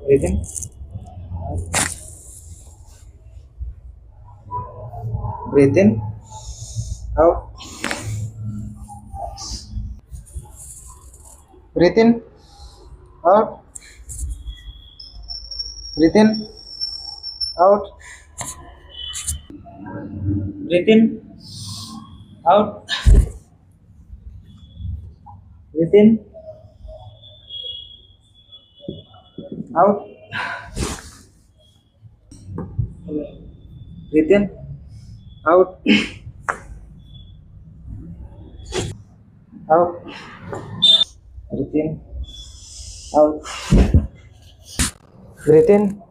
Breathe in. Breathe in. Out. Breathe in. Out. Breathe in. Out. Breathe in. Out. Breathe in. Out. Breathe in. Out. Out. Breathe in. Out. Breathe in.